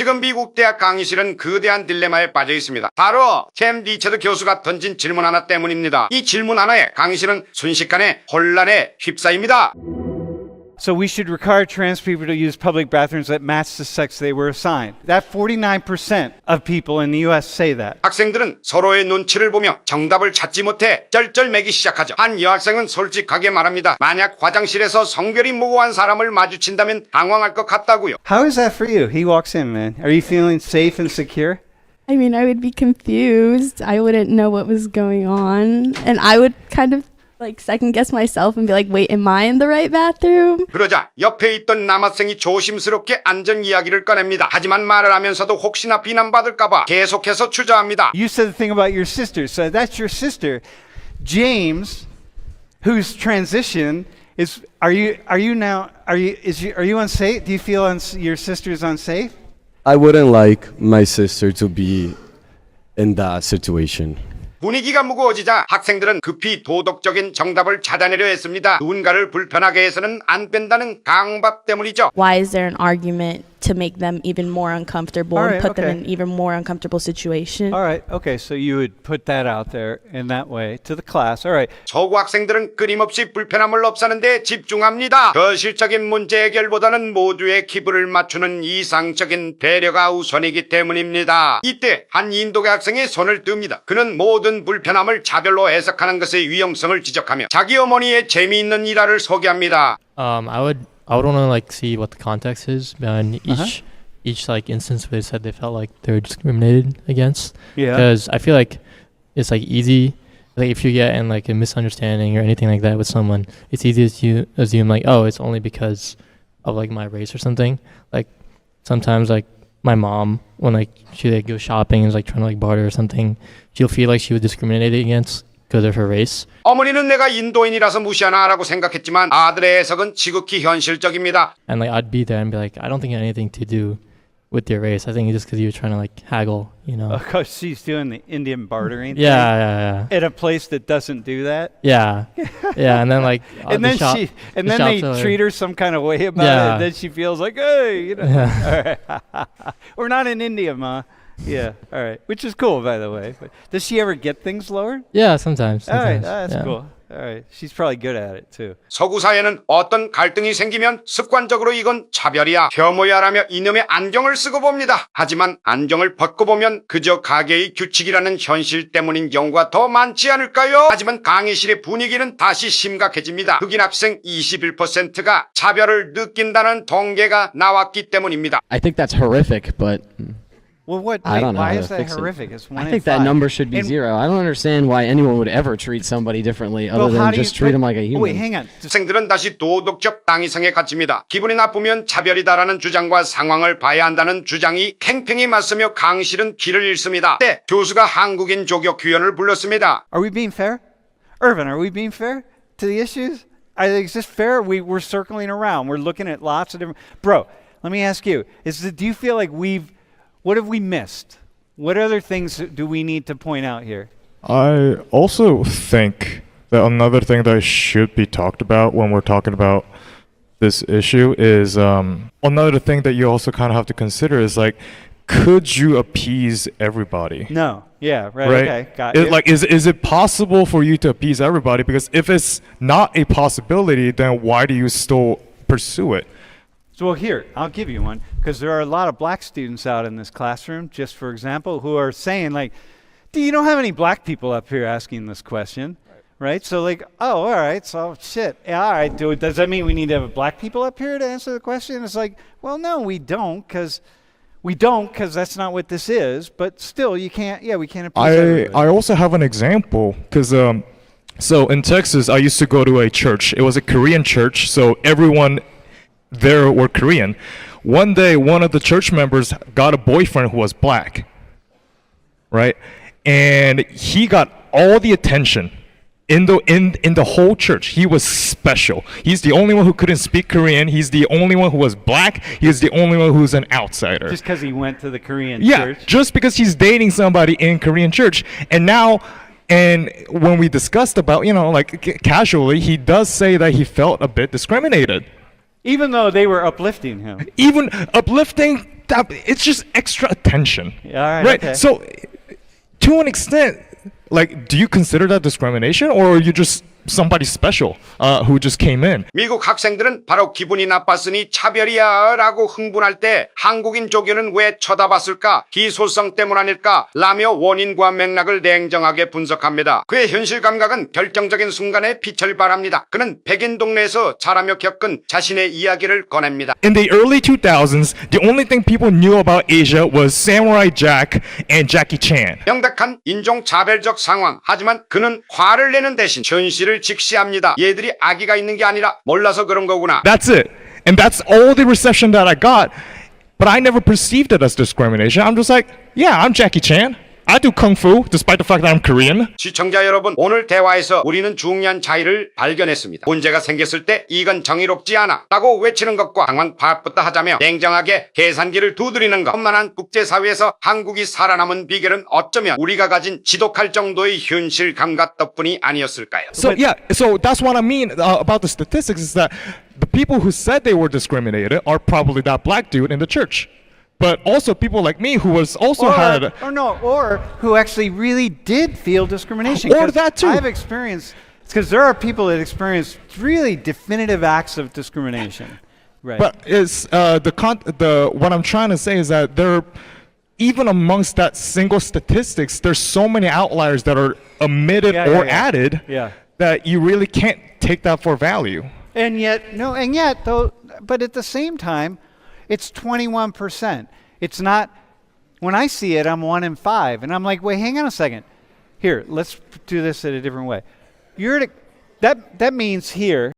지금 미국 대학 강의실은 거대한 딜레마에 빠져 있습니다. 바로 샘 리처드 교수가 던진 질문 하나 때문입니다. 이 질문 하나에 강의실은 순식간에 혼란에 휩싸입니다. So we should require trans people to use public bathrooms that match the sex they were assigned. That 49% of people in the US say that. 학생들은 서로의 눈치를 보며 정답을 찾지 못해 쩔쩔매기 시작하죠. 한 여학생은 솔직하게 말합니다. 만약 화장실에서 성별이 모호한 사람을 마주친다면 당황할 것 같다고요. How is that for you? He walks in, man. Are you feeling safe and secure? I mean, I would be confused. I wouldn't know what was going on. And I would kind of like second guess myself and be like, wait, am I in the right bathroom? 그러자 옆에 있던 남학생이 조심스럽게 안전 이야기를 꺼냅니다. 하지만 말을 하면서도 혹시나 비난받을까봐 계속해서 주저합니다. You said the thing about your sister. So that's your sister. James, whose transition is, are you unsafe? Do you feel your sister is unsafe? I wouldn't like my sister to be in that situation. 분위기가 무거워지자 학생들은 급히 도덕적인 정답을 찾아내려 했습니다. 누군가를 불편하게 해서는 안 된다는 강박 때문이죠. Why is there an argument to make them even more uncomfortable All and right, put them okay. in even more uncomfortable situation? All right. Okay. So you would put that out there in that way to the class. All right. 서구 학생들은 끊임없이 불편함을 없애는 데 집중합니다. 현실적인 문제 해결보다는 모두의 기분을 맞추는 이상적인 배려가 우선이기 때문입니다. 이때 한 인도계 학생이 손을 듭니다. 그는 모든 불편함을 차별로 해석하는 것의 위험성을 지적하며 자기 어머니의 재미있는 일화를 소개합니다. I would want to like see what the context is behind each like instance where they said they felt like they're discriminated against. Yeah. Because I feel like it's like easy, like if you get in like a misunderstanding or anything like that with someone, it's easy to assume like, oh, it's only because of like my race or something. Like sometimes like my mom, when like she like goes shopping and is like trying to like barter or something, she'll feel like she was discriminated against because of her race. 어머니는 내가 인도인이라서 무시하나라고 생각했지만 아들의 해석은 지극히 현실적입니다. And like I'd be there and be like, I don't think it had anything to do with your race. I think it's just because you're trying to like haggle, you know. Because she's doing the Indian bartering thing. Yeah. At a place that doesn't do that. Yeah, and then like And then they treat her some kind of way about it. Yeah. And then she feels like, hey, you know. All right. We're not in India, Ma. Yeah. All right. Which is cool, by the way. But does she ever get things lowered? Yeah, sometimes. All right. sometimes, That's yeah. cool. All right. She's probably good at it too. 서구 사회는 어떤 갈등이 생기면 습관적으로 이건 차별이야, 혐오야라며 이놈의 안경을 쓰고 봅니다. 하지만 안경을 벗고 보면 그저 가게의 규칙이라는 현실 때문인 경우가 더 많지 않을까요? 하지만 강의실의 분위기는 다시 심각해집니다. 흑인 학생 21%가 차별을 느낀다는 통계가 나왔기 때문입니다. I think that's horrific, but Well, what? I don't know why how is to that fix it. horrific? It's one I in think that five. number should be And- 0. I don't understand why anyone would ever treat somebody differently other Well, how than do you just treat them like a Oh, human. wait, hang on. 학생들은 다시 도덕적 당위성에 갇힙니다. 기분이 나쁘면 차별이다라는 주장과 상황을 봐야 한다는 주장이 팽팽히 맞서며 강의실은 길을 잃습니다. 그때 교수가 한국인 조교 규현을 불렀습니다. Are we being fair? Irvin, are we being fair to the issues? I think it's just fair. We're circling around. We're looking at lots of different. Bro, let me ask you: do you feel like what have we missed? What other things do we need to point out here? I also think that another thing that should be talked about when we're talking about this issue is another thing that you also kind of have to consider is like, could you appease everybody? No. Yeah. Right. Right? Okay. Got It- you. like, is it possible for you to appease everybody? Because if it's not a possibility, then why do you still pursue it? So, well, here, I'll give you one, because there are a lot of black students out in this classroom, just for example, who are saying, like, you don't have any black people up here asking this question, right? So, like, oh, all right, so, shit, yeah, all right, does that mean we need to have black people up here to answer the question? It's like, well, no, we don't, because that's not what this is, but still, we can't appease everybody. I also have an example because so in Texas I used to go to a church. It was a Korean church, so everyone there were Korean. One day one of the church members got a boyfriend who was black, right? And he got all the attention in the whole church. He was special. He's the only one who couldn't speak Korean. He's the only one who was black. He's the only one who's an outsider. Just because he went to the Korean Yeah, church. just because he's dating somebody in Korean church. And when we discussed about, like casually, he does say that he felt a bit discriminated. Even though they were uplifting him. Even uplifting it's just extra attention. Yeah, all right, Right. okay. So, to an extent, like, do you consider that discrimination, or are you just somebody special who just came in? 미국 학생들은 바로 기분이 나빴으니 차별이야 라고 흥분할 때 한국인 조교는 왜 쳐다봤을까? 기소성 때문 아닐까? 라며 원인과 맥락을 냉정하게 분석합니다. 그의 현실 감각은 결정적인 순간에 빛을 발합니다. 그는 백인 동네에서 자라며 겪은 자신의 이야기를 꺼냅니다. In the early 2000s, the only thing people knew about Asia was Samurai Jack and Jackie Chan. 명백한 인종차별적 상황. 하지만 그는 화를 내는 대신 현실을 직시합니다. 얘들이 아기가 있는 게 아니라 몰라서 그런 거구나. That's it. And that's all the reception that I got. But I never perceived it as discrimination. I'm just like, yeah, I'm Jackie Chan. I do kung fu, despite the fact that I'm Korean. 시청자 여러분, 오늘 대화에서 우리는 중요한 차이를 발견했습니다. 문제가 생겼을 때 이건 정의롭지 않아 라고 외치는 것과 상황 파악부터 하자며 냉정하게 계산기를 두드리는 것. 험난한 국제사회에서 한국이 살아남은 비결은 어쩌면 우리가 가진 지독할 정도의 현실 감각 덕분이 아니었을까요? So yeah, so that's what I mean about the statistics is that the people who said they were discriminated are probably that black dude in the church. But also people like me who was also had or who actually really did feel discrimination. Or 'Cause that too. I've experienced, because there are people that experience really definitive acts of discrimination. Right. But it's what I'm trying to say is that there, even amongst that single statistics, there's so many outliers that are omitted Yeah, or yeah, yeah. added Yeah. that you really can't take that for value. And yet, though, but at the same time, it's 21%. It's not, when I see it, I'm 1 in 5. And I'm like, wait, hang on a second. Here, let's do this in a different way. That means here,